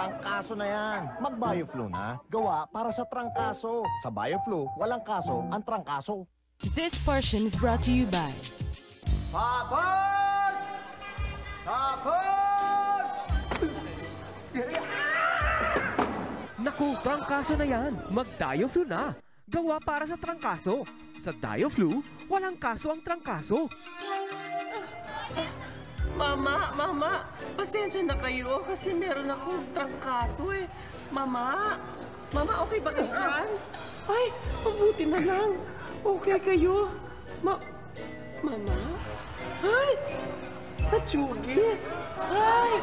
Trangkaso na yan. Mag-BioFlu na. Gawa para sa trangkaso. Sa BioFlu, walang kaso ang trangkaso. This portion is brought to you by Papag! Papag! Naku, trangkaso na yan. Mag-DioFlu na. Gawa para sa trangkaso. Sa DioFlu, walang kaso ang trangkaso. Mama, pasensya na kayo kasi meron akong trangkaso eh. Mama, okay ba kayo dyan? Ay, mabuti na lang. Okay kayo? Mama? Ay, Atsugi. Ay.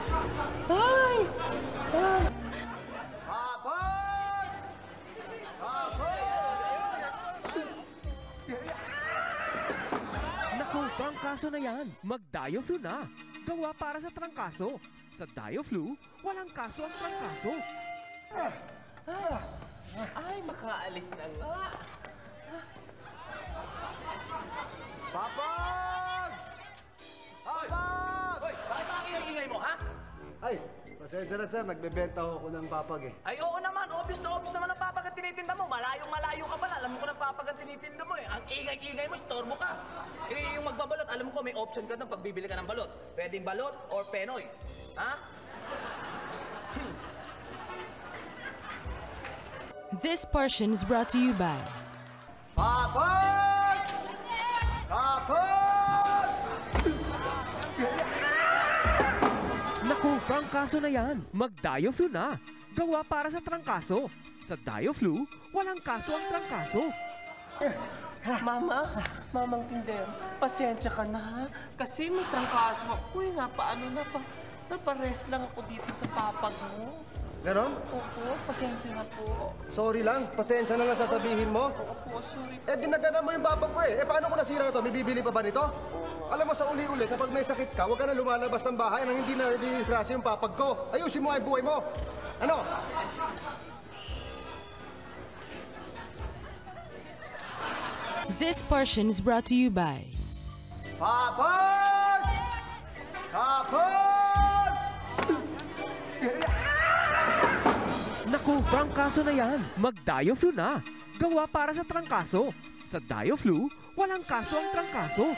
Papag! Naku, trangkaso na yan. Mag-DioFlu na. Gawa para sa trangkaso. Sa DioFlu, walang kaso ang trangkaso. Ay, makaalis na nga. Papag! Papag! Hoy, bakit ang ingay mo, ha? Ay, pasensya na sir, nagbebenta ako ng papag eh. Ay, oo naman. Obvious na obvious naman ang papag ang tinitinda mo. Malayong-malayo ka pala. Alam mo ko ng papag ang tinitinda mo eh. Ang ingay-ingay mo, istorbo ka. Eh, yung magbabalot, alam mo ko may option ka ng pagbibili ka ng balot. Pwedeng balot or penoy. Ha? This portion is brought to you by Papag! Papag! Naku, trangkaso na yan. Mag-DioFlu na. Gawa para sa trangkaso. Sa DioFlu, walang kaso ang trangkaso. Mamang Tinder, pasensya ka na ha? Kasi may trangkaso ako eh. Naparest lang ako dito sa papag mo. Ganon? Opo, pasensya na po. Sorry lang, pasensya na lang sasabihin mo. Opo, sorry. Eh, dinagana mo yung papag ko eh. Eh, paano ko nasira ito? May bibili pa ba nito? Alam mo, sa uli-uli, kapag may sakit ka, huwag ka na lumalabas ng bahay nang hindi na disgrasya yung papag ko. Ayusin mo ang buhay mo. Ano? This portion is brought to you by Papag! Papag! Naku, trangkaso na yan. Mag-DioFlu na. Gawa para sa trangkaso. Sa DioFlu, walang kaso ang trangkaso.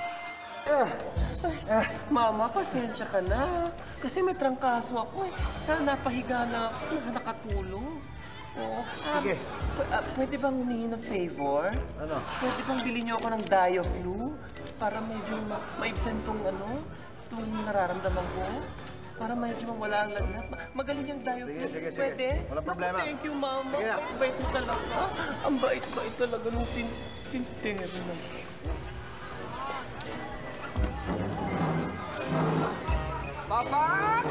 Mama, pasensya ka na. Kasi may trangkaso ako eh. Napahiga na ako, nakatulong. Oo. Sige. Pwede bang humingi ng favor? Ano? Pwede bang bilhin niyo ako ng DioFlu? Para medyo maibsan tong itong nararamdaman ko. Para medyo mawala ang lagnat. Magaling yung DioFlu. Sige. Pwede? Walang problema. Thank you, Mama. Sige. Ang bait mo talaga. Ang bait talaga nung tintero na. Papag!